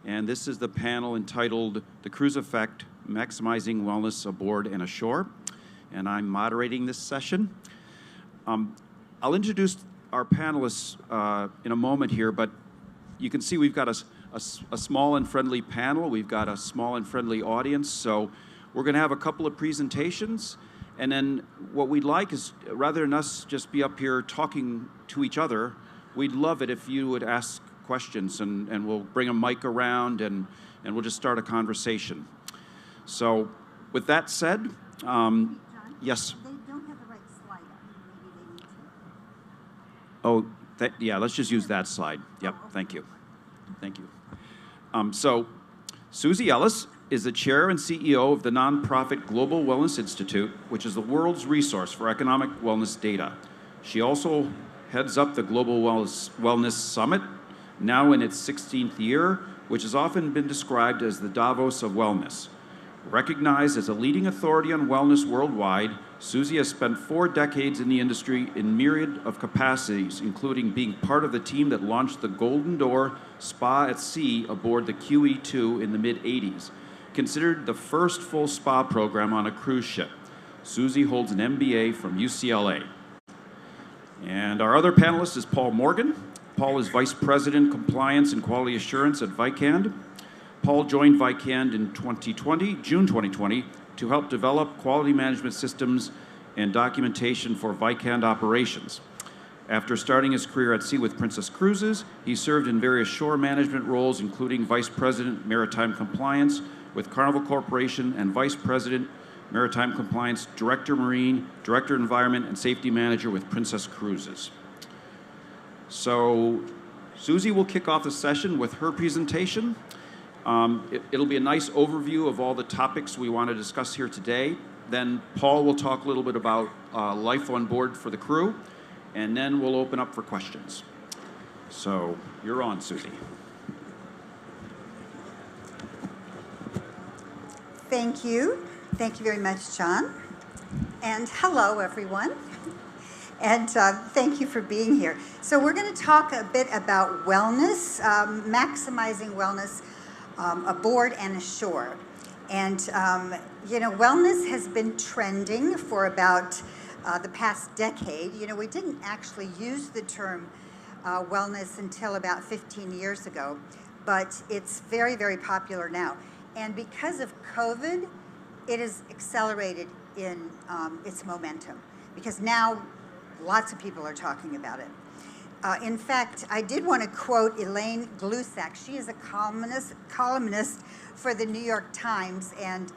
and this is the panel entitled The Cruise Effect, Maximizing Wellness Aboard and Ashore, and I'm moderating this session. I'll introduce our panelists in a moment here, but you can see we've got a small and friendly panel. We've got a small and friendly audience, so we're going to have a couple of presentations, and then what we'd like is, rather than us just be up here talking to each other, we'd love it if you would ask questions, and we'll bring a mic around, and we'll just start a conversation. So with that said, John, yes? they don't have the right slide up. Maybe they need to. Oh, yeah, let's just use that slide. Yep, thank you. Thank you. So Susie Ellis is the chair and CEO of the nonprofit Global Wellness Institute, which is the world's resource for economic wellness data. She also heads up the Global Wellness Summit, now in its 16th year, which has often been described as the Davos of wellness. Recognized as a leading authority on wellness worldwide, Susie has spent 4 decades in the industry in myriad of capacities, including being part of the team that launched the Golden Door Spa at Sea aboard the QE2 in the mid-'80s. Considered the first full spa program on a cruise ship. Susie holds an MBA from UCLA. And our other panelist is Paul Morgan. Paul is Vice President, Compliance and Quality Assurance at VIKAND. Paul joined VIKAND in June 2020, to help develop quality management systems and documentation for VIKAND operations. After starting his career at sea with Princess Cruises, he served in various shore management roles, including Vice President, Maritime Compliance with Carnival Corporation and Vice President, Maritime Compliance, Director Marine, Director Environment, and Safety Manager with Princess Cruises. So Susie will kick off the session with her presentation. It'll be a nice overview of all the topics we want to discuss here today. Then Paul will talk a little bit about life on board for the crew, and then we'll open up for questions. So you're on, Susie. Thank you. Thank you very much, John. And hello, everyone. And thank you for being here. So we're going to talk a bit about wellness, maximizing wellness aboard and ashore. And, wellness has been trending for about the past decade. We didn't actually use the term wellness until about 15 years ago, but it's very, very popular now. And because of COVID, it has accelerated in its momentum, because now lots of people are talking about it. In fact, I did want to quote Elaine Glusak. She is a columnist for the New York Times, and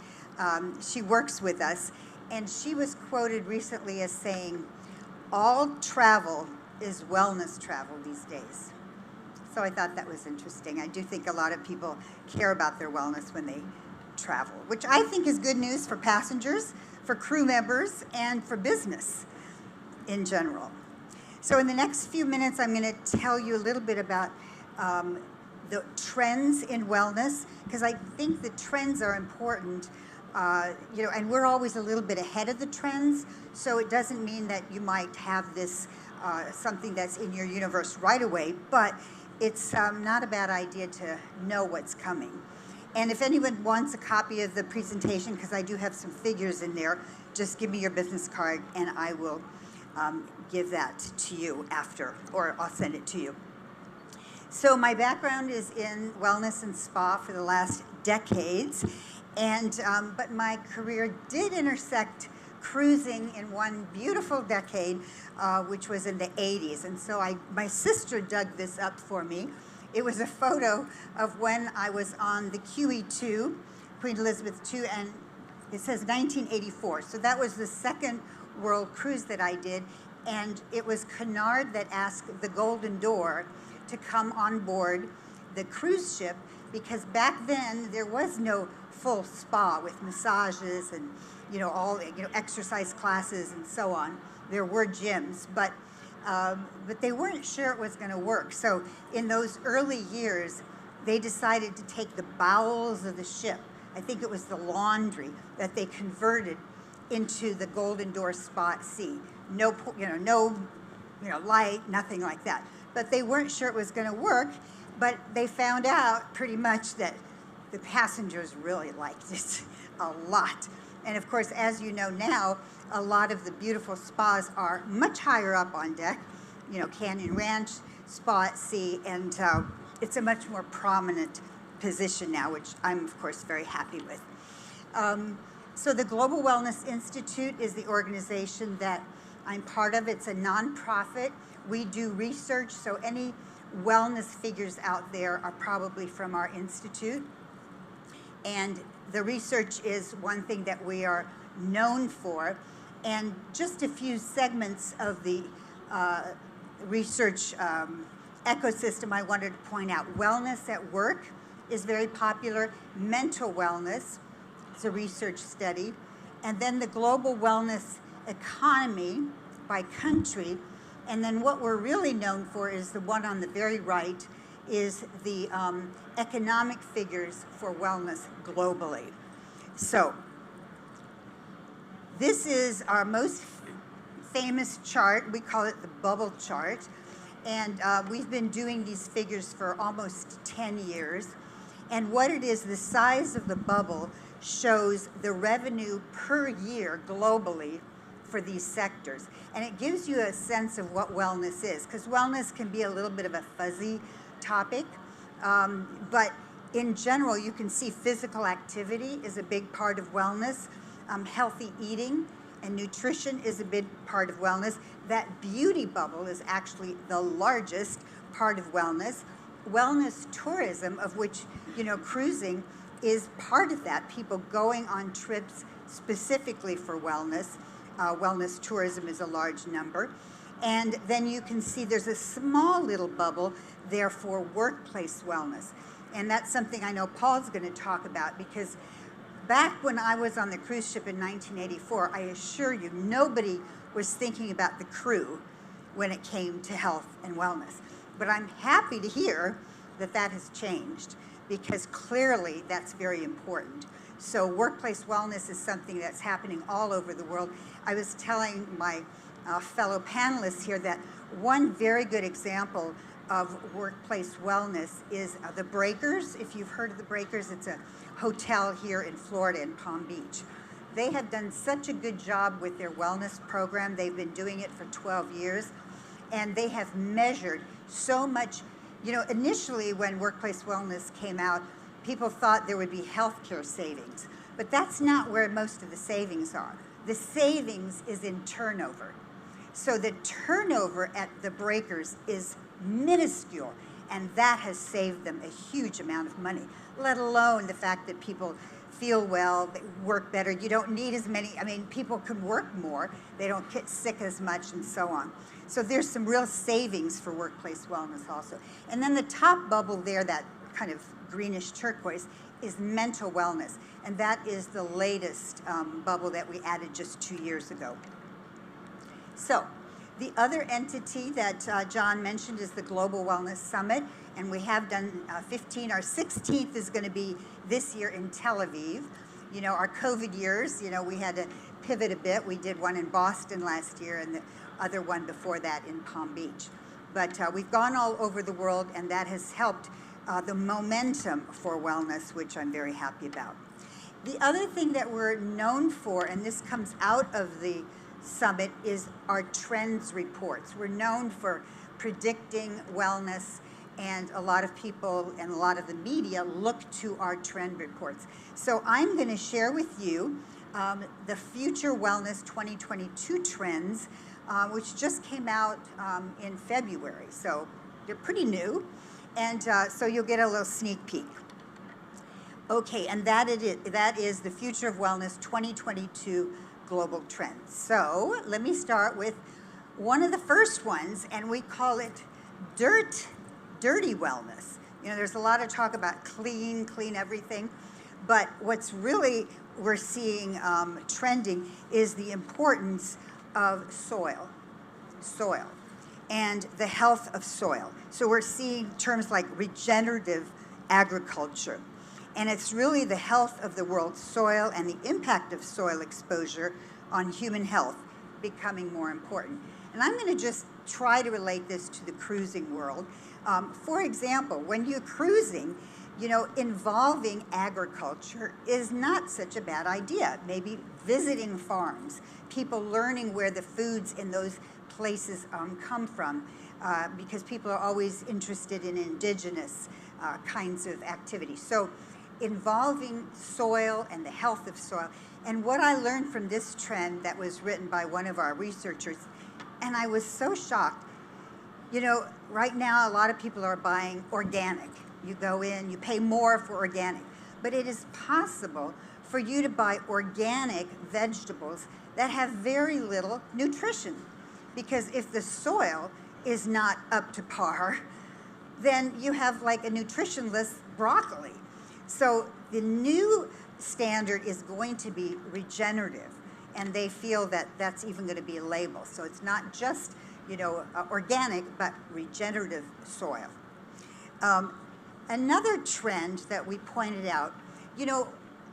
she works with us. And she was quoted recently as saying, "All travel is wellness travel these days." So I thought that was interesting. I do think a lot of people care about their wellness when they travel, which I think is good news for passengers, for crew members, and for business in general. So in the next few minutes, I'm going to tell you a little bit about the trends in wellness, because I think the trends are important, and we're always a little bit ahead of the trends, so it doesn't mean that you might have this, something that's in your universe right away, but it's not a bad idea to know what's coming. And if anyone wants a copy of the presentation, because I do have some figures in there, just give me your business card and I will give that to you after, or I'll send it to you. So my background is in wellness and spa for the last decades, and but my career did intersect cruising in one beautiful decade, which was in the 80s. And so my sister dug this up for me. It was a photo of when I was on the QE2, Queen Elizabeth II, and it says 1984. So that was the second world cruise that I did, and it was Cunard that asked the Golden Door to come on board the cruise ship, because back then there was no full spa with massages and all exercise classes and so on. There were gyms, but they weren't sure it was going to work. So in those early years, they decided to take the bowels of the ship. I think it was the laundry that they converted into the Golden Door Spa at Sea. No light, nothing like that. But they weren't sure it was going to work. But they found out pretty much that the passengers really liked it a lot. And of course, as you know now, a lot of the beautiful spas are much higher up on deck, you know, Canyon Ranch, Spa at Sea, and it's a much more prominent position now, which I'm, of course, very happy with. So the Global Wellness Institute is the organization that I'm part of. It's a nonprofit. We do research, so any wellness figures out there are probably from our institute. And the research is one thing that we are known for. And just a few segments of the research ecosystem I wanted to point out. Wellness at work is very popular. Mental wellness is a research study. And then the global wellness economy by country. And then what we're really known for is the one on the very right, is the economic figures for wellness globally. So this is our most famous chart. We call it the bubble chart. And we've been doing these figures for almost 10 years. And what it is, the size of the bubble shows the revenue per year globally for these sectors. And it gives you a sense of what wellness is, because wellness can be a little bit of a fuzzy topic. But in general, you can see physical activity is a big part of wellness. Healthy eating and nutrition is a big part of wellness. That beauty bubble is actually the largest part of wellness. Wellness tourism, of which, you know, cruising is part of that. People going on trips specifically for wellness. Wellness tourism is a large number. And then you can see there's a small little bubble there for workplace wellness. And that's something I know Paul's going to talk about, because back when I was on the cruise ship in 1984, I assure you, nobody was thinking about the crew when it came to health and wellness. But I'm happy to hear that that has changed, because clearly that's very important. So workplace wellness is something that's happening all over the world. I was telling my fellow panelists here that one very good example of workplace wellness is the Breakers. If you've heard of the Breakers, it's a hotel here in Florida in Palm Beach. They have done such a good job with their wellness program. They've been doing it for 12 years, and they have measured so much. You know, initially when workplace wellness came out, people thought there would be healthcare savings, but that's not where most of the savings are. The savings is in turnover. So the turnover at the Breakers is minuscule, and that has saved them a huge amount of money, let alone the fact that people feel well, they work better. You don't need as many, I mean, people can work more, they don't get sick as much, and so on. So there's some real savings for workplace wellness also. And then the top bubble there, that kind of greenish turquoise, is mental wellness. And that is the latest bubble that we added just 2 years ago. So the other entity that John mentioned is the Global Wellness Summit. And we have done 15. Our 16th is going to be this year in Tel Aviv. You know, our COVID years, you know, we had to pivot a bit. We did one in Boston last year and the other one before that in Palm Beach. But we've gone all over the world, and that has helped the momentum for wellness, which I'm very happy about. The other thing that we're known for, and this comes out of the summit, is our trends reports. We're known for predicting wellness, and a lot of people and a lot of the media look to our trend reports. So I'm going to share with you the Future Wellness 2022 trends, which just came out in February. So they're pretty new, and so you'll get a little sneak peek. Okay, and that is the Future of Wellness 2022 Global Trends. So let me start with one of the first ones, and we call it dirty wellness. You know, there's a lot of talk about clean everything, but what's really we're seeing trending is the importance of soil, and the health of soil. So we're seeing terms like regenerative agriculture. And it's really the health of the world's soil and the impact of soil exposure on human health becoming more important. And I'm going to just try to relate this to the cruising world. For example, when you're cruising, involving agriculture is not such a bad idea. Maybe visiting farms, people learning where the foods in those places come from, because people are always interested in indigenous kinds of activities. So involving soil and the health of soil. And what I learned from this trend that was written by one of our researchers, and I was so shocked, right now a lot of people are buying organic. You go in, you pay more for organic. But it is possible for you to buy organic vegetables that have very little nutrition. Because if the soil is not up to par, then you have like a nutritionless broccoli. So the new standard is going to be regenerative, and they feel that that's even going to be a label. So it's not just, organic, but regenerative soil. Another trend that we pointed out,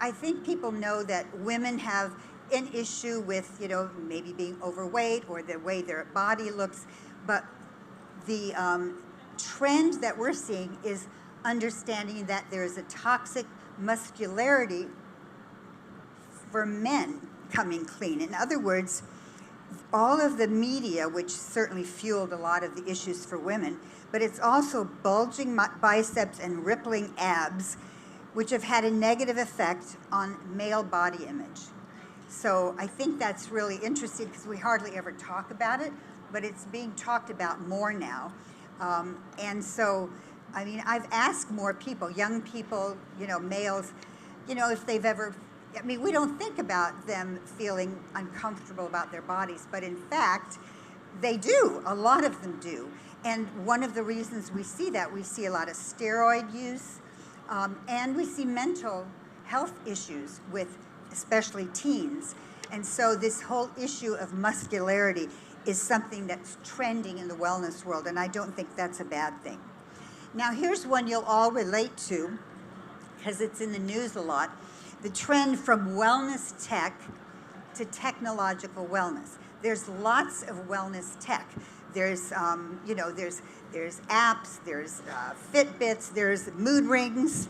I think people know that women have an issue with, maybe being overweight or the way their body looks, but the trend that we're seeing is understanding that there's a toxic muscularity for men coming clean. In other words, all of the media, which certainly fueled a lot of the issues for women, but it's also bulging biceps and rippling abs, which have had a negative effect on male body image. So I think that's really interesting because we hardly ever talk about it, but it's being talked about more now. And so, I've asked more people, young people, males, if they've ever, we don't think about them feeling uncomfortable about their bodies, but in fact, they do. A lot of them do. And one of the reasons we see that, we see a lot of steroid use, and we see mental health issues with especially teens. And so this whole issue of muscularity is something that's trending in the wellness world, and I don't think that's a bad thing. Now here's one you'll all relate to, because it's in the news a lot, the trend from wellness tech to technological wellness. There's lots of wellness tech. There's, there's apps, there's Fitbits, there's mood rings.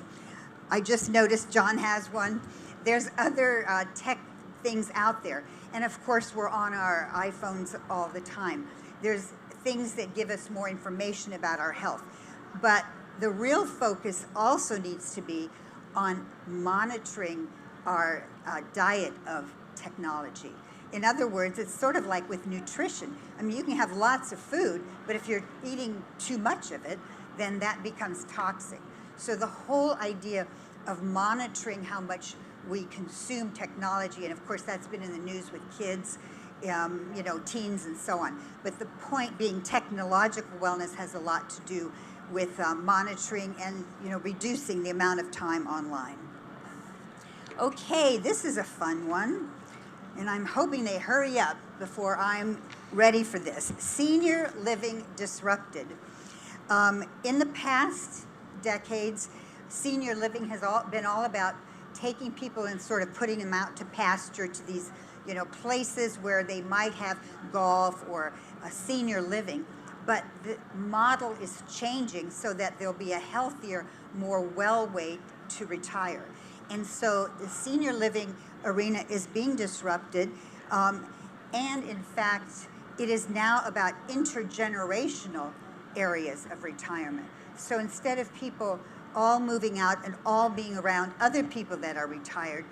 I just noticed John has one. There's other tech things out there. And of course, we're on our iPhones all the time. There's things that give us more information about our health. But the real focus also needs to be on monitoring our diet of technology. In other words, it's sort of like with nutrition. You can have lots of food, but if you're eating too much of it, then that becomes toxic. So the whole idea of monitoring how much we consume technology, and of course that's been in the news with kids, teens and so on. But the point being, technological wellness has a lot to do with monitoring and reducing the amount of time online. Okay, this is a fun one, and I'm hoping they hurry up before I'm ready for this. Senior living disrupted. In the past decades, senior living has been all about taking people and sort of putting them out to pasture, to these places where they might have golf or a senior living. But the model is changing so that there'll be a healthier, more well way to retire. And so the senior living arena is being disrupted. And in fact, it is now about intergenerational areas of retirement. So instead of people all moving out and all being around other people that are retired,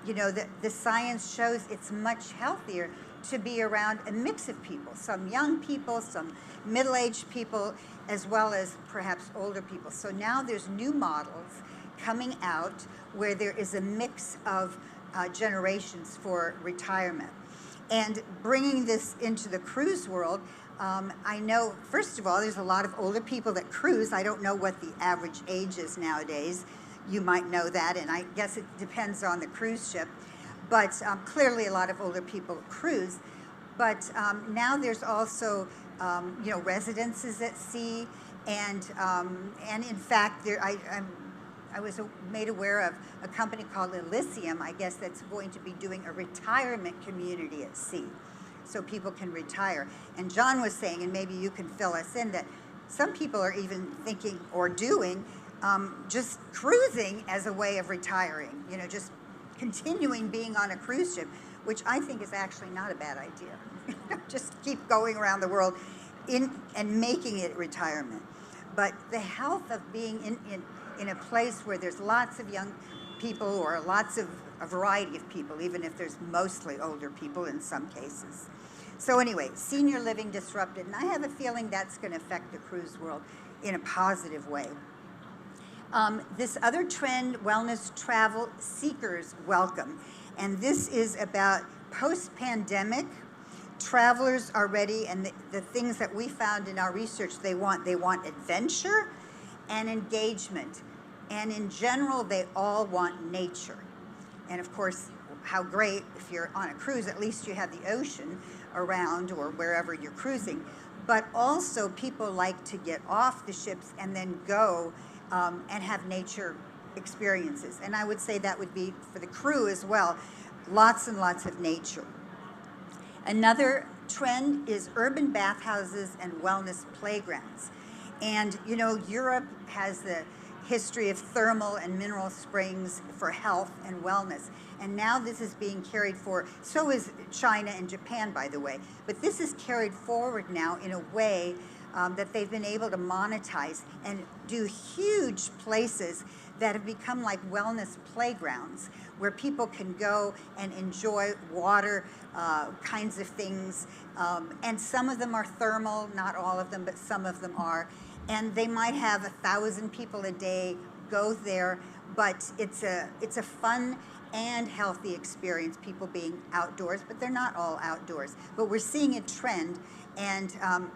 the science shows it's much healthier to be around a mix of people, some young people, some middle-aged people, as well as perhaps older people. So now there's new models coming out where there is a mix of generations for retirement. And bringing this into the cruise world, I know, first of all, there's a lot of older people that cruise. I don't know what the average age is nowadays. You might know that, and I guess it depends on the cruise ship. But clearly a lot of older people cruise. But now there's also, residences at sea, and in fact, I was made aware of a company called Elysium, I guess, that's going to be doing a retirement community at sea, so people can retire. And John was saying, and maybe you can fill us in, that some people are even thinking or doing just cruising as a way of retiring, just continuing being on a cruise ship, which I think is actually not a bad idea. Just keep going around the world and making it retirement. But the health of being in a place where there's lots of young people or lots of a variety of people, even if there's mostly older people in some cases. So anyway, senior living disrupted, and I have a feeling that's going to affect the cruise world in a positive way. This other trend, wellness travel seekers welcome, and this is about post-pandemic. Travelers are ready, and the things that we found in our research they want adventure and engagement, and in general they all want nature. And of course, how great if you're on a cruise, at least you have the ocean around or wherever you're cruising. But also people like to get off the ships and then go and have nature experiences. And I would say that would be for the crew as well, lots and lots of nature. Another trend is urban bathhouses and wellness playgrounds. And Europe has the history of thermal and mineral springs for health and wellness. And now this is being carried forward. So is China and Japan, by the way. But this is carried forward now in a way that they've been able to monetize and do huge places that have become like wellness playgrounds where people can go and enjoy water kinds of things. And some of them are thermal, not all of them, but some of them are. And they might have 1,000 people a day go there, but it's a fun and healthy experience, people being outdoors, but they're not all outdoors. But we're seeing a trend, and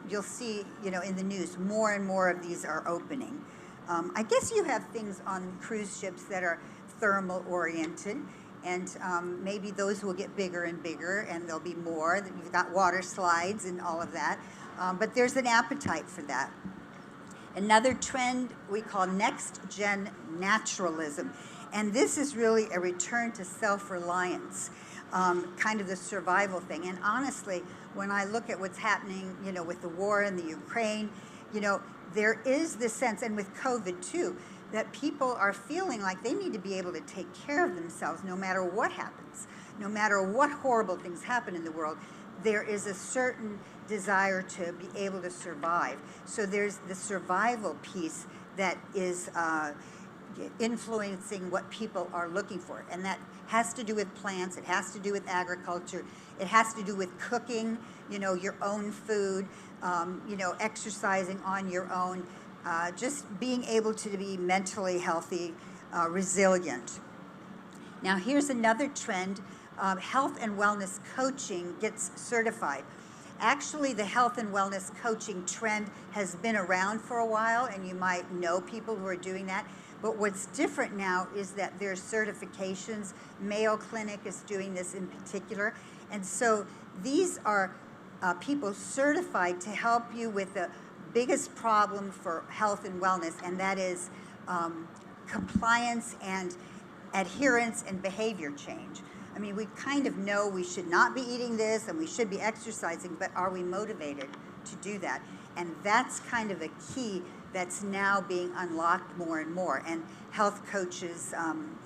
you'll see, in the news, more and more of these are opening. I guess you have things on cruise ships that are thermal oriented, and maybe those will get bigger and bigger, and there'll be more. You've got water slides and all of that, but there's an appetite for that. Another trend we call next Gen Naturalism. And this is really a return to self-reliance, kind of the survival thing. And honestly, when I look at what's happening, with the war in the Ukraine, there is this sense, and with COVID too, that people are feeling like they need to be able to take care of themselves no matter what happens, no matter what horrible things happen in the world. There is a certain desire to be able to survive. So there's the survival piece that is influencing what people are looking for. And that has to do with plants, it has to do with agriculture, it has to do with cooking, your own food, exercising on your own, just being able to be mentally healthy, resilient. Now here's another trend. Health and wellness coaching gets certified. Actually, the health and wellness coaching trend has been around for a while, and you might know people who are doing that. But what's different now is that there's certifications. Mayo Clinic is doing this in particular. And so these are people certified to help you with the biggest problem for health and wellness, and that is compliance and adherence and behavior change. I mean, we kind of know we should not be eating this and we should be exercising, but are we motivated to do that? And that's kind of a key that's now being unlocked more and more, and health coaches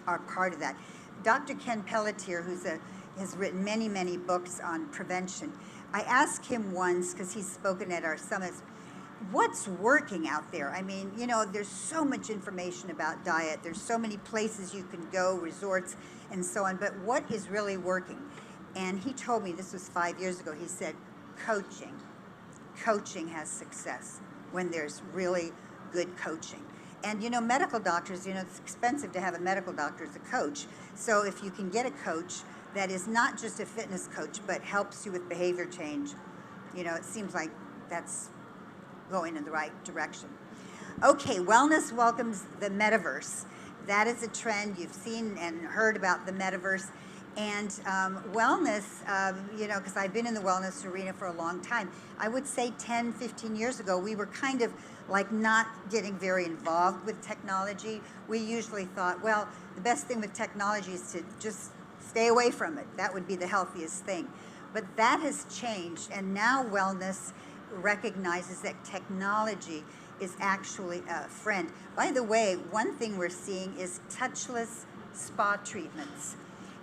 are part of that. Dr. Ken Pelletier, has written many, many books on prevention, I asked him once, because he's spoken at our summits, what's working out there? I mean, there's so much information about diet. There's so many places you can go, resorts and so on, but what is really working? And he told me, this was 5 years ago, he said, coaching. Coaching has success when there's really good coaching. And, medical doctors, it's expensive to have a medical doctor as a coach. So if you can get a coach that is not just a fitness coach, but helps you with behavior change, it seems like that's going in the right direction. Okay, wellness welcomes the Metaverse. That is a trend. You've seen and heard about the Metaverse. And wellness, because I've been in the wellness arena for a long time, I would say 10, 15 years ago, we were kind of like not getting very involved with technology. We usually thought, well, the best thing with technology is to just stay away from it. That would be the healthiest thing. But that has changed, and now wellness recognizes that technology is actually a friend. By the way, one thing we're seeing is touchless spa treatments.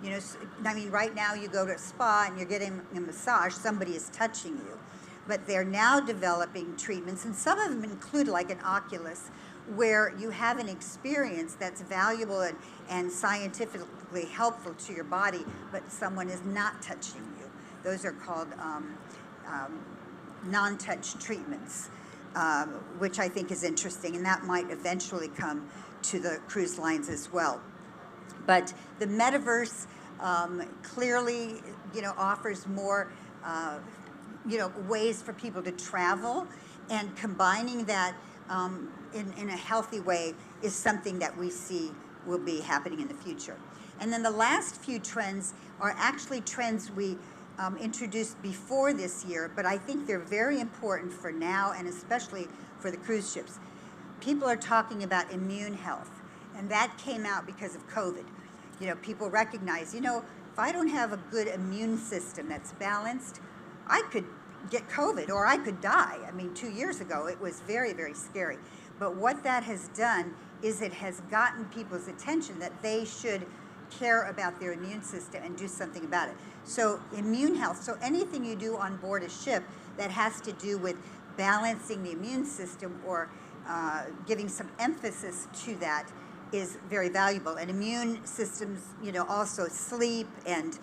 You know, I mean, right now you go to a spa and you're getting a massage, somebody is touching you. But they're now developing treatments, and some of them include like an Oculus, where you have an experience that's valuable and scientifically helpful to your body, but someone is not touching you. Those are called non-touch treatments, which I think is interesting, and that might eventually come to the cruise lines as well. But the Metaverse clearly, you know, offers more, you know, ways for people to travel, and combining that in a healthy way is something that we see will be happening in the future. And then the last few trends are actually trends we introduced before this year, but I think they're very important for now, and especially for the cruise ships. People are talking about immune health, and that came out because of COVID. You know, people recognize, you know, if I don't have a good immune system that's balanced, I could get COVID or I could die. I mean, 2 years ago, it was very, very scary. But what that has done is it has gotten people's attention that they should care about their immune system and do something about it. So immune health, so anything you do on board a ship that has to do with balancing the immune system or giving some emphasis to that is very valuable. And immune systems, you know, also sleep and,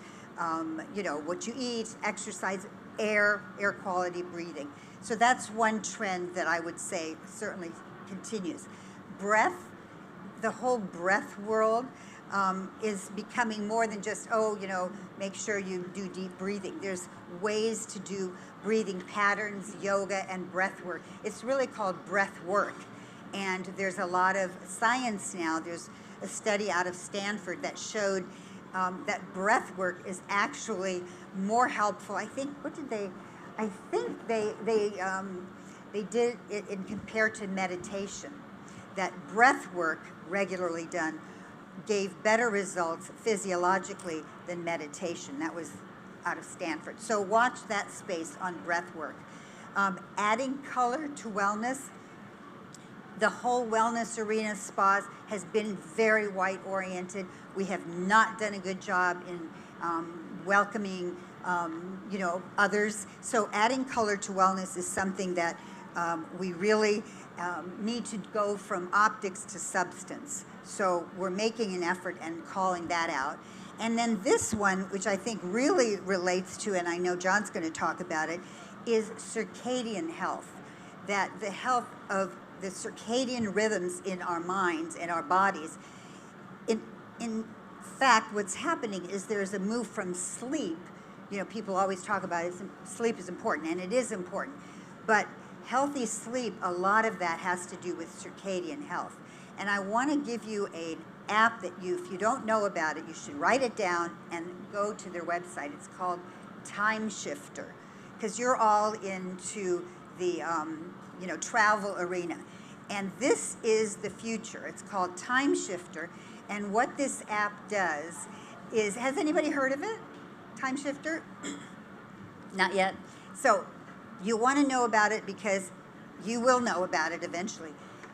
you know, what you eat, exercise, air quality, breathing. So that's one trend that I would say certainly continues. Breath, the whole breath world is becoming more than just, oh, you know, make sure you do deep breathing. There's ways to do breathing patterns, yoga, and breath work. It's really called breath work. And there's a lot of science now. There's a study out of Stanford that showed that breath work is actually more helpful. I think, what did they, I think they did it in compared to meditation, that breath work regularly done gave better results physiologically than meditation. That was out of Stanford. So watch that space on breath work. Adding color to wellness. The whole wellness arena, spas, has been very white-oriented. We have not done a good job in welcoming, you know, others. So adding color to wellness is something that we really need to go from optics to substance. So we're making an effort and calling that out. And then this one, which I think really relates to, and I know John's going to talk about it, is circadian health. That the health of the circadian rhythms in our minds and our bodies. In fact, what's happening is there's a move from sleep. You know, people always talk about it, sleep is important, and it is important. But healthy sleep, a lot of that has to do with circadian health. And I want to give you an app that if you don't know about it, you should write it down and go to their website. It's called Time Shifter, because you're all into the you know, travel arena. And this is the future. It's called Time Shifter. And what this app does is, has anybody heard of it? Time Shifter? Not yet. So you want to know about it because you will know about it eventually.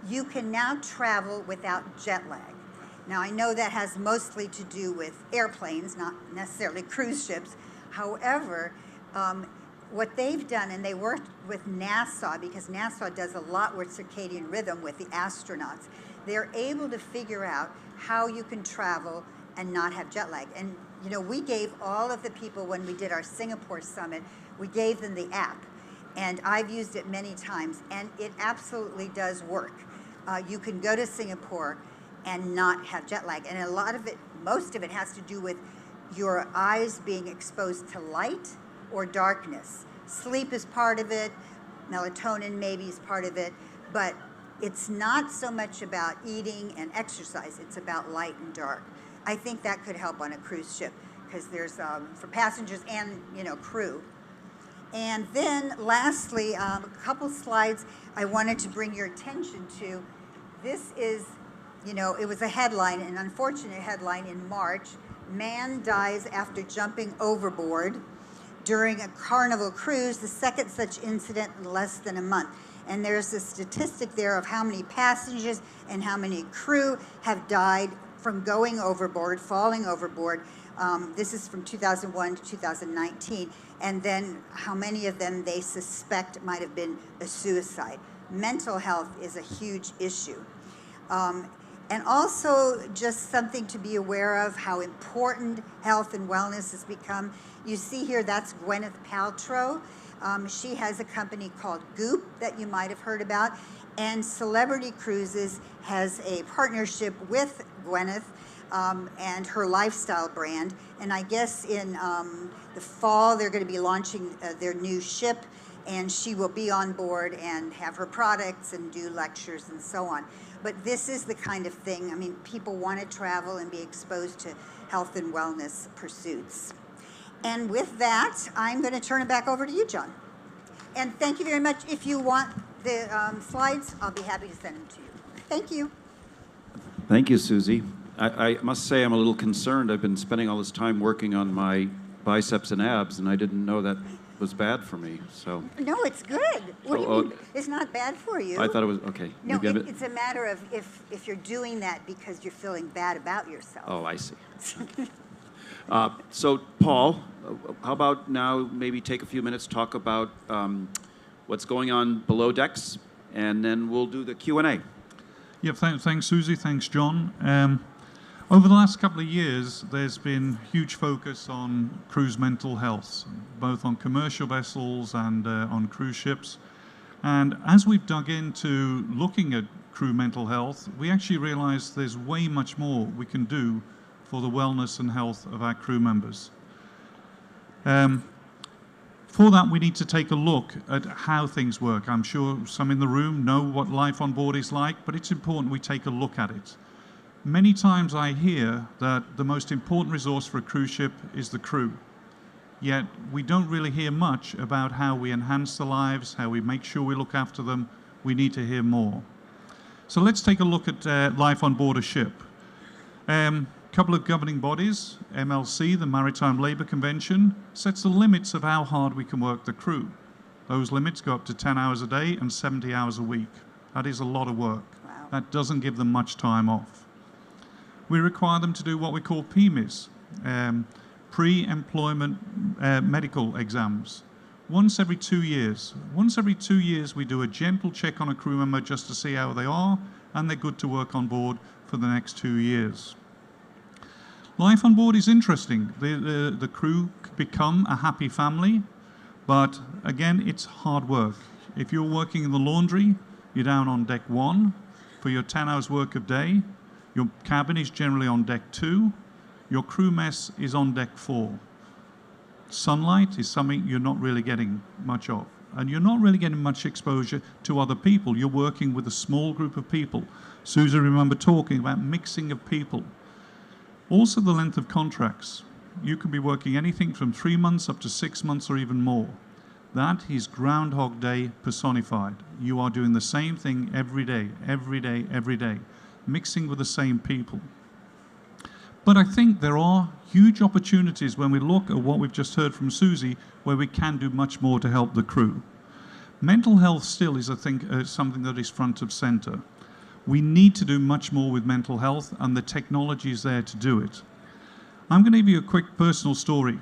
You can now travel without jet lag. Now, I know that has mostly to do with airplanes, not necessarily cruise ships. However, what they've done, and they worked with NASA, because NASA does a lot with circadian rhythm with the astronauts, they're able to figure out how you can travel and not have jet lag. And, you know, we gave all of the people, when we did our Singapore summit, we gave them the app. And I've used it many times, and it absolutely does work. You can go to Singapore and not have jet lag. And a lot of it, most of it has to do with your eyes being exposed to light or darkness. Sleep is part of it, melatonin maybe is part of it, but it's not so much about eating and exercise, it's about light and dark. I think that could help on a cruise ship, because there's, for passengers and, you know, crew. And then lastly, a couple slides I wanted to bring your attention to. This is, you know, it was a headline, an unfortunate headline in March. Man dies after jumping overboard during a Carnival cruise, the second such incident in less than a month. And there's a statistic there of how many passengers and how many crew have died from going overboard, falling overboard. This is from 2001 to 2019. And then how many of them they suspect might have been a suicide. Mental health is a huge issue. And also just something to be aware of, how important health and wellness has become. You see here, that's Gwyneth Paltrow. She has a company called Goop that you might have heard about. And Celebrity Cruises has a partnership with Gwyneth and her lifestyle brand. And I guess in the fall, they're going to be launching their new ship, and she will be on board and have her products and do lectures and so on. But this is the kind of thing, I mean, people want to travel and be exposed to health and wellness pursuits. And with that, I'm going to turn it back over to you, John. And thank you very much. If you want the slides, I'll be happy to send them to you. Thank you. Thank you, Susie. I must say I'm a little concerned. I've been spending all this time working on my biceps and abs, and I didn't know that was bad for me. So no, it's good. What do you mean? It's not bad for you. I thought it was okay. No, it's a matter of if you're doing that because you're feeling bad about yourself. Oh, I see. So, Paul, how about now maybe take a few minutes, talk about what's going on below decks, and then we'll do the Q&A. Yeah, thanks, Susie. Thanks, John. Over the last couple of years, there's been huge focus on cruise mental health, both on commercial vessels and on cruise ships. And as we've dug into looking at crew mental health, we actually realized there's way much more we can do for the wellness and health of our crew members. For that, we need to take a look at how things work. I'm sure some in the room know what life on board is like, but it's important we take a look at it. Many times I hear that the most important resource for a cruise ship is the crew. Yet we don't really hear much about how we enhance their lives, how we make sure we look after them. We need to hear more. So let's take a look at life on board a ship. Couple of governing bodies, MLC, the Maritime Labour Convention, sets the limits of how hard we can work the crew. Those limits go up to 10 hours a day and 70 hours a week. That is a lot of work. Wow. That doesn't give them much time off. We require them to do what we call PMIS, pre-employment medical exams, once every 2 years. Once every 2 years, we do a gentle check on a crew member just to see how they are, and they're good to work on board for the next 2 years. Life on board is interesting. The crew become a happy family, but again, it's hard work. If you're working in the laundry, you're down on deck 1 for your 10 hours work of day. Your cabin is generally on deck 2. Your crew mess is on deck 4. Sunlight is something you're not really getting much of. And you're not really getting much exposure to other people. You're working with a small group of people. Susie, remember talking about mixing of people. Also the length of contracts. You could be working anything from 3 months up to 6 months or even more. That is Groundhog Day personified. You are doing the same thing every day, every day, every day, mixing with the same people. But I think there are huge opportunities when we look at what we've just heard from Susie, where we can do much more to help the crew. Mental health still is, I think, something that is front of center. We need to do much more with mental health, and the technology is there to do it. I'm going to give you a quick personal story.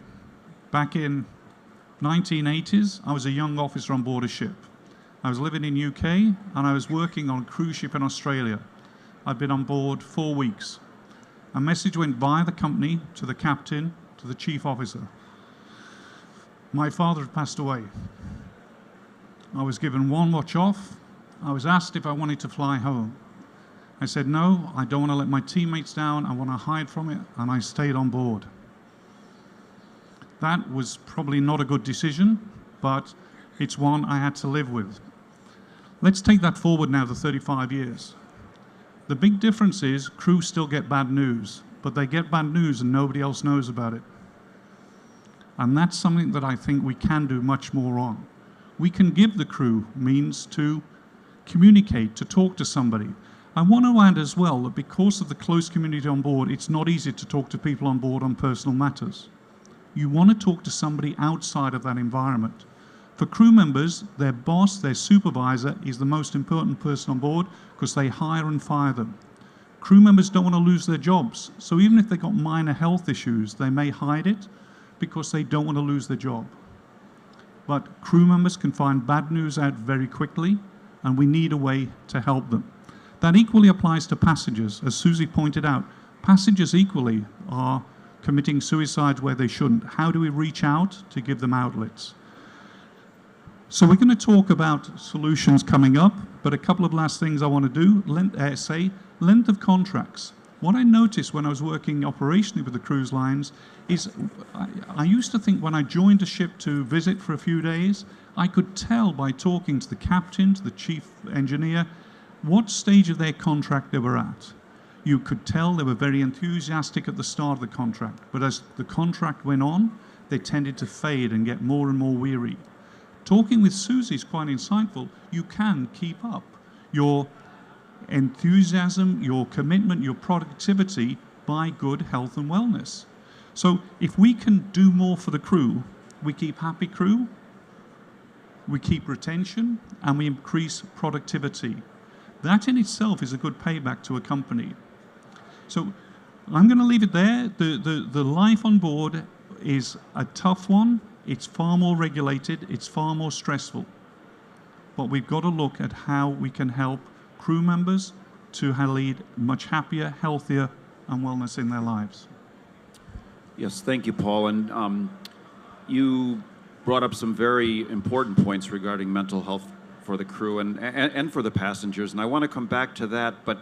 Back in 1980s, I was a young officer on board a ship. I was living in UK, and I was working on a cruise ship in Australia. I'd been on board 4 weeks. A message went via the company to the captain, to the chief officer. My father had passed away. I was given 1 watch off. I was asked if I wanted to fly home. I said, no, I don't want to let my teammates down. I want to hide from it, and I stayed on board. That was probably not a good decision, but it's one I had to live with. Let's take that forward now to 35 years. The big difference is crew still get bad news, but they get bad news and nobody else knows about it. And that's something that I think we can do much more on. We can give the crew means to communicate, to talk to somebody. I want to add as well that because of the close community on board, it's not easy to talk to people on board on personal matters. You want to talk to somebody outside of that environment. For crew members, their boss, their supervisor, is the most important person on board because they hire and fire them. Crew members don't want to lose their jobs. So even if they've got minor health issues, they may hide it because they don't want to lose their job. But crew members can find bad news out very quickly, and we need a way to help them. That equally applies to passengers. As Susie pointed out, passengers equally are committing suicide where they shouldn't. How do we reach out to give them outlets? So we're going to talk about solutions coming up, but a couple of last things I want to do. Length of contracts. What I noticed when I was working operationally with the cruise lines is I used to think when I joined a ship to visit for a few days, I could tell by talking to the captain, to the chief engineer, what stage of their contract they were at. You could tell they were very enthusiastic at the start of the contract, but as the contract went on, they tended to fade and get more and more weary. Talking with Susie is quite insightful. You can keep up your enthusiasm, your commitment, your productivity by good health and wellness. So if we can do more for the crew, we keep happy crew, we keep retention, and we increase productivity. That in itself is a good payback to a company. So I'm going to leave it there. The life on board is a tough one. It's far more regulated. It's far more stressful. But we've got to look at how we can help crew members to lead much happier, healthier, and wellness in their lives. Yes, thank you, Paul. And you brought up some very important points regarding mental health for the crew and for the passengers. And I want to come back to that, but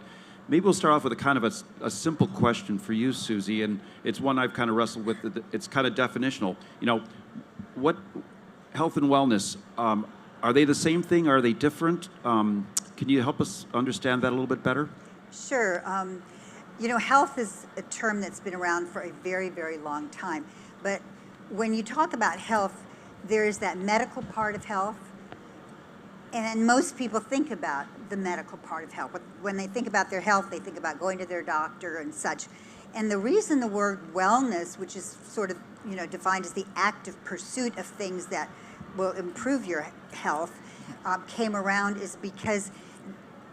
maybe we'll start off with a kind of a simple question for you, Susie, and it's one I've kind of wrestled with. It's kind of definitional. You know, what health and wellness, are they the same thing? Are they different? Can you help us understand that a little bit better? Sure. You know, health is a term that's been around for a very, very long time. But when you talk about health, there is that medical part of health. And most people think about the medical part of health. When they think about their health, they think about going to their doctor and such. And the reason the word wellness, which is sort of, you know, defined as the active pursuit of things that will improve your health, came around is because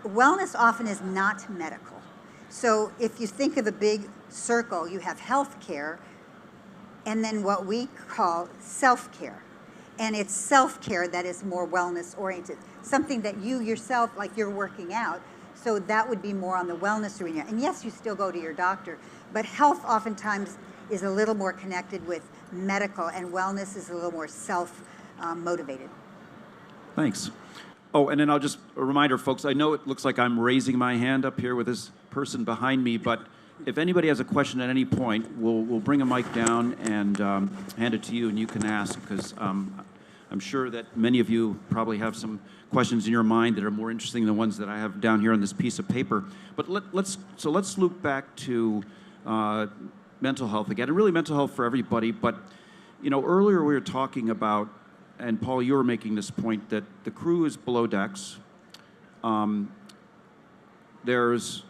wellness often is not medical. So if you think of a big circle, you have health care and then what we call self-care. And it's self-care that is more wellness oriented. Something that you yourself, like you're working out, so that would be more on the wellness arena. And yes, you still go to your doctor, but health oftentimes is a little more connected with medical, and wellness is a little more self-motivated. Thanks. Oh, and then I'll just, a reminder, folks, I know it looks like I'm raising my hand up here with this person behind me, but if anybody has a question at any point, we'll bring a mic down and hand it to you, and you can ask, because I'm sure that many of you probably have some questions in your mind that are more interesting than the ones that I have down here on this piece of paper. But let's loop back to mental health again, and really mental health for everybody. But you know, earlier we were talking about, and Paul, you were making this point that the crew is below decks. There's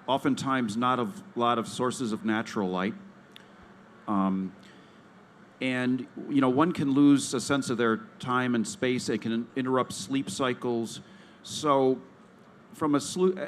oftentimes not a lot of sources of natural light. And, you know, one can lose a sense of their time and space. It can interrupt sleep cycles. So from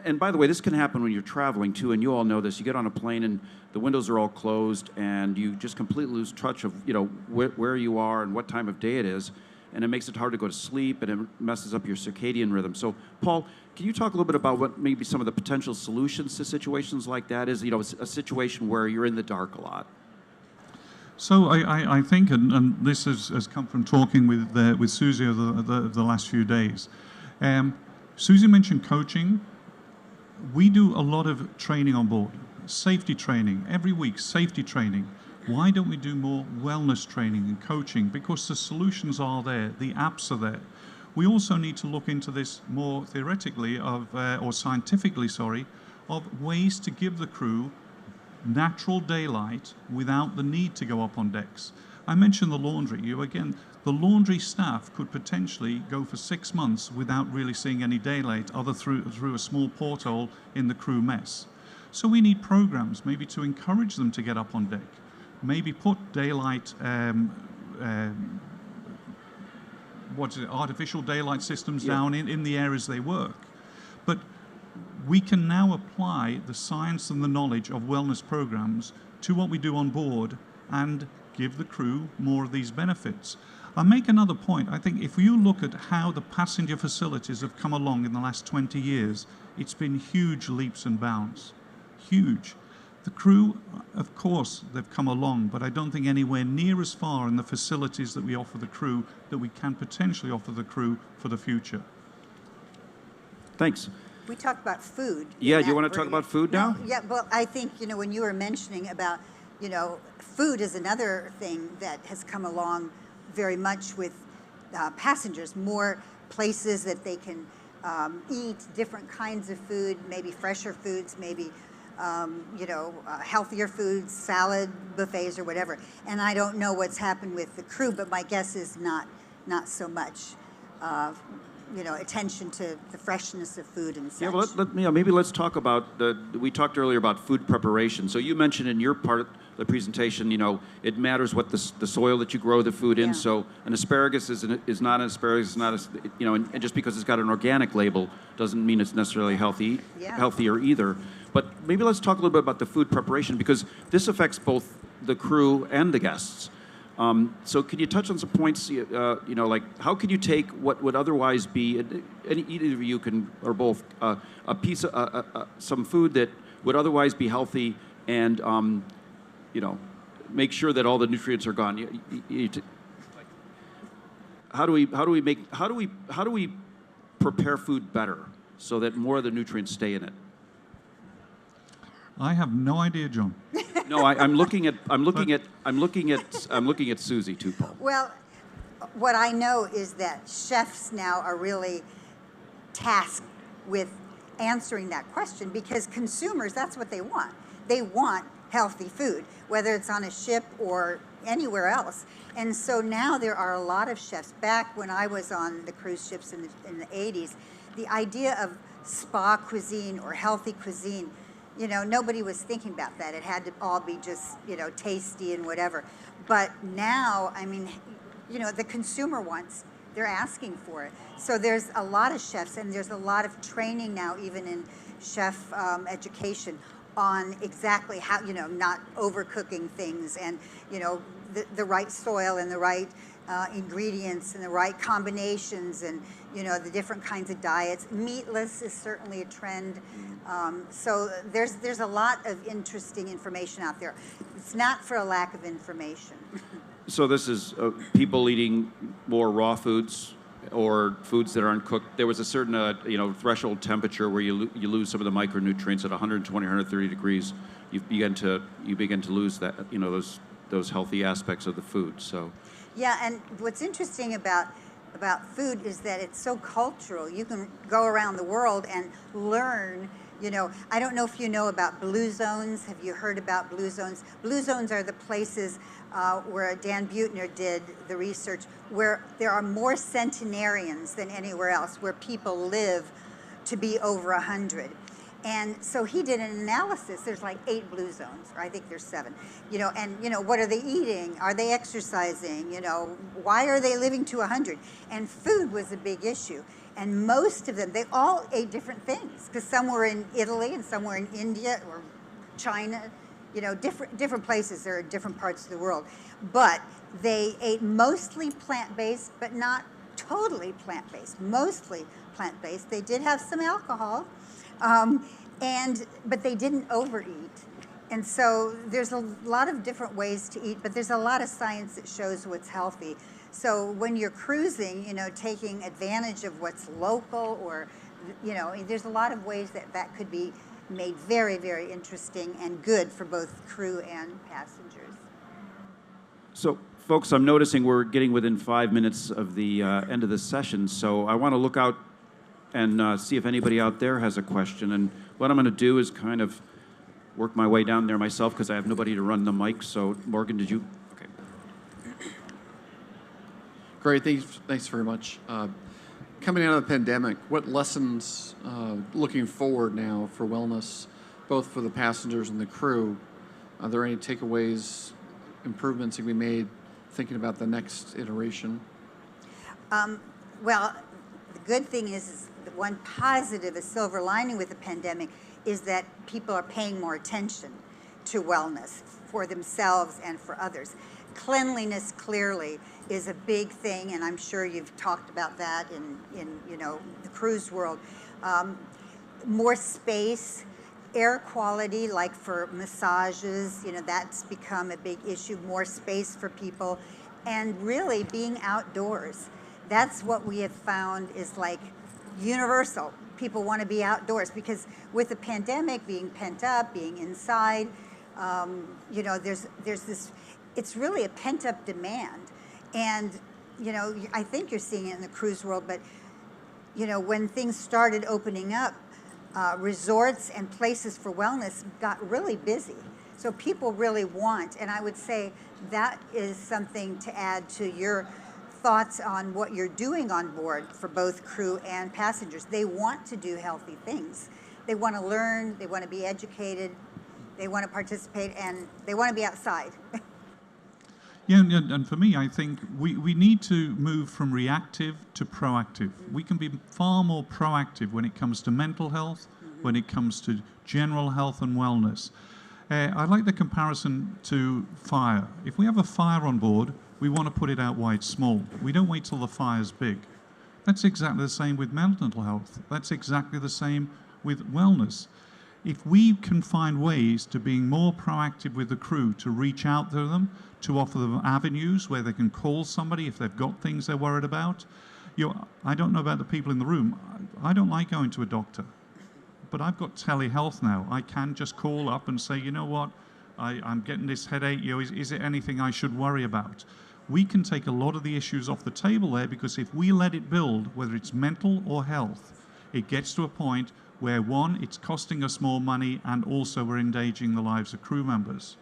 and by the way, this can happen when you're traveling too, and you all know this. You get on a plane and the windows are all closed and you just completely lose touch of, you know, where you are and what time of day it is. And it makes it hard to go to sleep, and it messes up your circadian rhythm. So, Paul, can you talk a little bit about what maybe some of the potential solutions to situations like that is? You know, a situation where you're in the dark a lot. So I think, and this has come from talking with Susie over the last few days. Susie mentioned coaching. We do a lot of training on board, safety training, every week, safety training. Why don't we do more wellness training and coaching? Because the solutions are there, the apps are there. We also need to look into this more theoretically or scientifically, of ways to give the crew natural daylight without the need to go up on decks. I mentioned the laundry. The laundry staff could potentially go for 6 months without really seeing any daylight other through a small porthole in the crew mess. So we need programs maybe to encourage them to get up on deck. Maybe put daylight artificial daylight systems down in the areas they work. But we can now apply the science and the knowledge of wellness programs to what we do on board and give the crew more of these benefits. I'll make another point. I think if you look at how the passenger facilities have come along in the last 20 years, it's been huge leaps and bounds. Huge. The crew, of course, they've come along, but I don't think anywhere near as far in the facilities that we offer the crew that we can potentially offer the crew for the future. Thanks. We talked about food. Yeah, do you want to talk about food now? Yeah, well, I think, when you were mentioning about, food is another thing that has come along very much with passengers, more places that they can eat different kinds of food, maybe fresher foods, maybe healthier foods, salad buffets or whatever. And I don't know what's happened with the crew, but my guess is not so much, attention to the freshness of food and such. Yeah, well, maybe let's talk about we talked earlier about food preparation. So you mentioned in your part of the presentation, it matters what the soil that you grow the food in. Yeah. So an asparagus is not an asparagus, and just because it's got an organic label doesn't mean it's necessarily healthier either. But maybe let's talk a little bit about the food preparation, because this affects both the crew and the guests. So could you touch on some points, like how could you take what would otherwise be, either of you can, or both, a piece of, some food that would otherwise be healthy and, make sure that all the nutrients are gone. How do we prepare food better so that more of the nutrients stay in it? I have no idea, John. No, I'm looking at Susie too, Paul. Well, what I know is that chefs now are really tasked with answering that question, because consumers, that's what they want. They want healthy food, whether it's on a ship or anywhere else. And so now there are a lot of chefs. Back when I was on the cruise ships in the 80s, the idea of spa cuisine or healthy cuisine, nobody was thinking about that. It had to all be just, tasty and whatever. But now, the consumer wants, they're asking for it. So there's a lot of chefs, and there's a lot of training now, even in chef education, on exactly how, not overcooking things, and, the right soil and the right ingredients and the right combinations, and the different kinds of diets. Meatless is certainly a trend. So there's a lot of interesting information out there. It's not for a lack of information. So this is people eating more raw foods or foods that aren't cooked. There was a certain threshold temperature where you lose some of the micronutrients at 120, 130 degrees. You begin to lose that those healthy aspects of the food. So. Yeah, and what's interesting about food is that it's so cultural. You can go around the world and learn. I don't know if you know about blue zones. Have you heard about blue zones? Blue zones are the places where Dan Buettner did the research, where there are more centenarians than anywhere else, where people live to be over 100. And so he did an analysis. There's like 8 blue zones, or I think there's 7. And what are they eating? Are they exercising? Why are they living to 100? And food was a big issue. And most of them, they all ate different things, because some were in Italy and some were in India or China, different places. There are different parts of the world. But they ate mostly plant-based, but not totally plant-based, mostly plant-based. They did have some alcohol. But they didn't overeat. And so there's a lot of different ways to eat, but there's a lot of science that shows what's healthy. So when you're cruising, taking advantage of what's local, or, there's a lot of ways that could be made very, very interesting and good for both crew and passengers. So, folks, I'm noticing we're getting within 5 minutes of the end of the session, so I want to look out and see if anybody out there has a question. And what I'm going to do is kind of work my way down there myself, because I have nobody to run the mic. So, Morgan, did you? Okay. Great, thanks very much. Coming out of the pandemic, what lessons, looking forward now for wellness, both for the passengers and the crew, are there any takeaways, improvements that we made thinking about the next iteration? Well, the good thing is the one positive, a silver lining with the pandemic, is that people are paying more attention to wellness for themselves and for others. Cleanliness clearly is a big thing, and I'm sure you've talked about that in the cruise world. More space, air quality, like for massages, that's become a big issue. More space for people, and really being outdoors. That's what we have found is like universal. People want to be outdoors because with the pandemic, being pent up, being inside, there's this. It's really a pent up demand, and I think you're seeing it in the cruise world. But when things started opening up, resorts and places for wellness got really busy. So people really want, and I would say that is something to add to your thoughts on what you're doing on board for both crew and passengers. They want to do healthy things. They want to learn, they want to be educated, they want to participate, and they want to be outside. Yeah, and for me, I think we need to move from reactive to proactive. We can be far more proactive when it comes to mental health, when it comes to general health and wellness. I like the comparison to fire. If we have a fire on board, we want to put it out while it's small. We don't wait till the fire's big. That's exactly the same with mental health. That's exactly the same with wellness. If we can find ways to being more proactive with the crew, to reach out to them, to offer them avenues where they can call somebody if they've got things they're worried about. I don't know about the people in the room. I don't like going to a doctor, but I've got Telehealth now. I can just call up and say, you know what, I'm getting this headache. Is it anything I should worry about? We can take a lot of the issues off the table there, because if we let it build, whether it's mental or health, it gets to a point where, one, it's costing us more money, and also we're endangering the lives of crew members.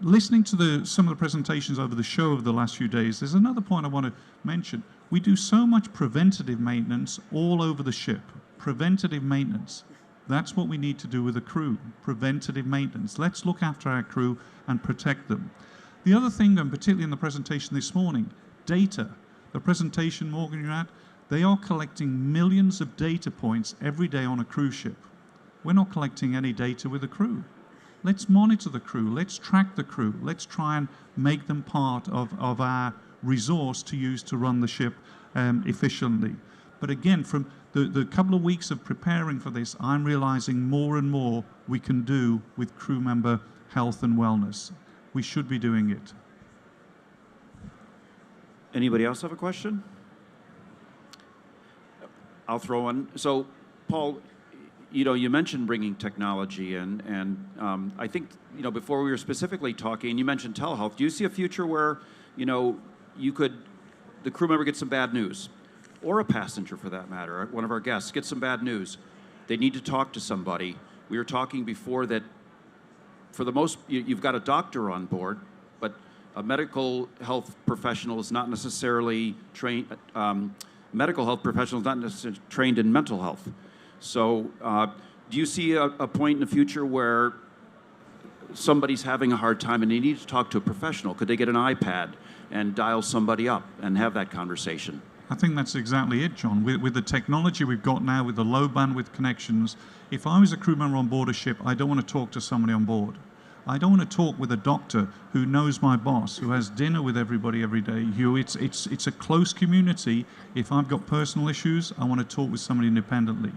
Listening to some of the presentations over the show over the last few days, there's another point I want to mention. We do so much preventative maintenance all over the ship. Preventative maintenance. That's what we need to do with the crew. Preventative maintenance. Let's look after our crew and protect them. The other thing, and particularly in the presentation this morning, data. The presentation, Morgan, you're at, they are collecting millions of data points every day on a cruise ship. We're not collecting any data with the crew. Let's monitor the crew. Let's track the crew. Let's try and make them part of our resource to use to run the ship efficiently. But again, from the couple of weeks of preparing for this, I'm realizing more and more we can do with crew member health and wellness. We should be doing it. Anybody else have a question? I'll throw one. So, Paul, you mentioned bringing technology in, and I think, before we were specifically talking, you mentioned telehealth. Do you see a future where, the crew member gets some bad news, or a passenger for that matter, one of our guests gets some bad news. They need to talk to somebody. We were talking before that for the most, you've got a doctor on board, but a medical health professional is not necessarily trained, medical health professional is not necessarily trained in mental health. So do you see a point in the future where somebody's having a hard time and they need to talk to a professional? Could they get an iPad and dial somebody up and have that conversation? I think that's exactly it, John. With the technology we've got now, with the low bandwidth connections, if I was a crew member on board a ship, I don't want to talk to somebody on board. I don't want to talk with a doctor who knows my boss, who has dinner with everybody every day. It's a close community. If I've got personal issues, I want to talk with somebody independently.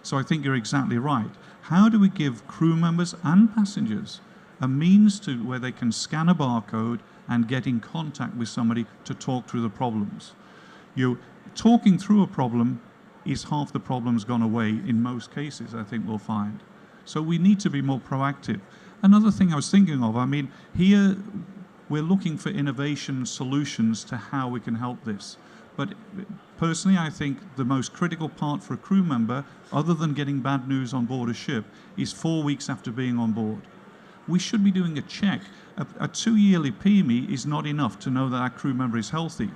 So I think you're exactly right. How do we give crew members and passengers a means to where they can scan a barcode and get in contact with somebody to talk through the problems? Talking through a problem is half the problem's gone away in most cases, I think we'll find. So we need to be more proactive. Another thing I was thinking of, here we're looking for innovation solutions to how we can help this. But personally, I think the most critical part for a crew member, other than getting bad news on board a ship, is 4 weeks after being on board. We should be doing a check. A 2-yearly PME is not enough to know that our crew member is healthy.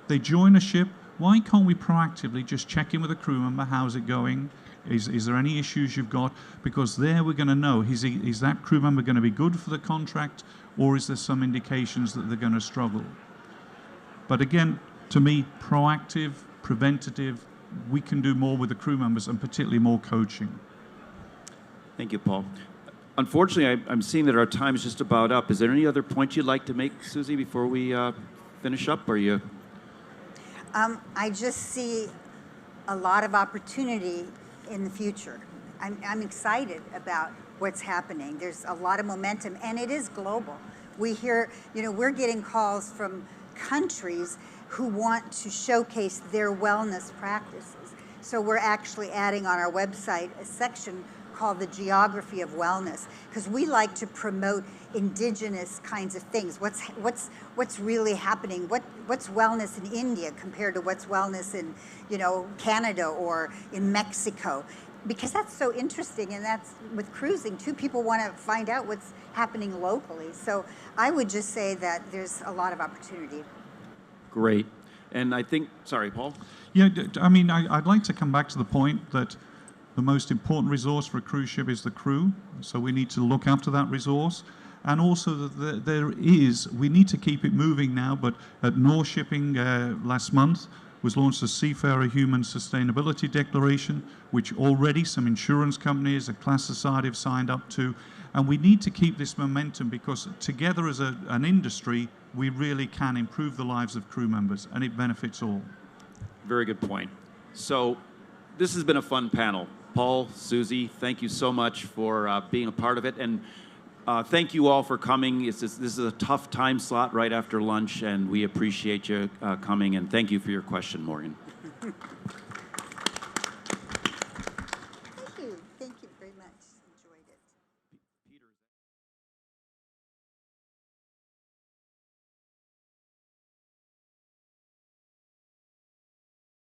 They join a ship. Why can't we proactively just check in with a crew member? How's it going? Is there any issues you've got? Because there we're going to know, is that crew member going to be good for the contract, or is there some indications that they're going to struggle? But again, to me, proactive, preventative, we can do more with the crew members and particularly more coaching. Thank you, Paul. Unfortunately, I'm seeing that our time is just about up. Is there any other point you'd like to make, Susie, before we finish up? Or you? I just see a lot of opportunity in the future. I'm excited about what's happening. There's a lot of momentum, and it is global. We hear, we're getting calls from countries who want to showcase their wellness practices. So we're actually adding on our website a section called the Geography of Wellness, because we like to promote indigenous kinds of things. What's really happening? What's wellness in India compared to what's wellness in, Canada or in Mexico? Because that's so interesting, and that's with cruising too. People want to find out what's happening locally. So I would just say that there's a lot of opportunity. Great. And I think, sorry, Paul? Yeah, I mean, I'd like to come back to the point that the most important resource for a cruise ship is the crew. So we need to look after that resource. And also that we need to keep it moving now, but at North Shipping last month was launched the Seafarer Human Sustainability Declaration, which already some insurance companies, a class society have signed up to. And we need to keep this momentum because together as an industry, we really can improve the lives of crew members, and it benefits all. Very good point. So this has been a fun panel. Paul, Susie, thank you so much for being a part of it. And thank you all for coming. This is a tough time slot right after lunch, and we appreciate you coming. And thank you for your question, Morgan.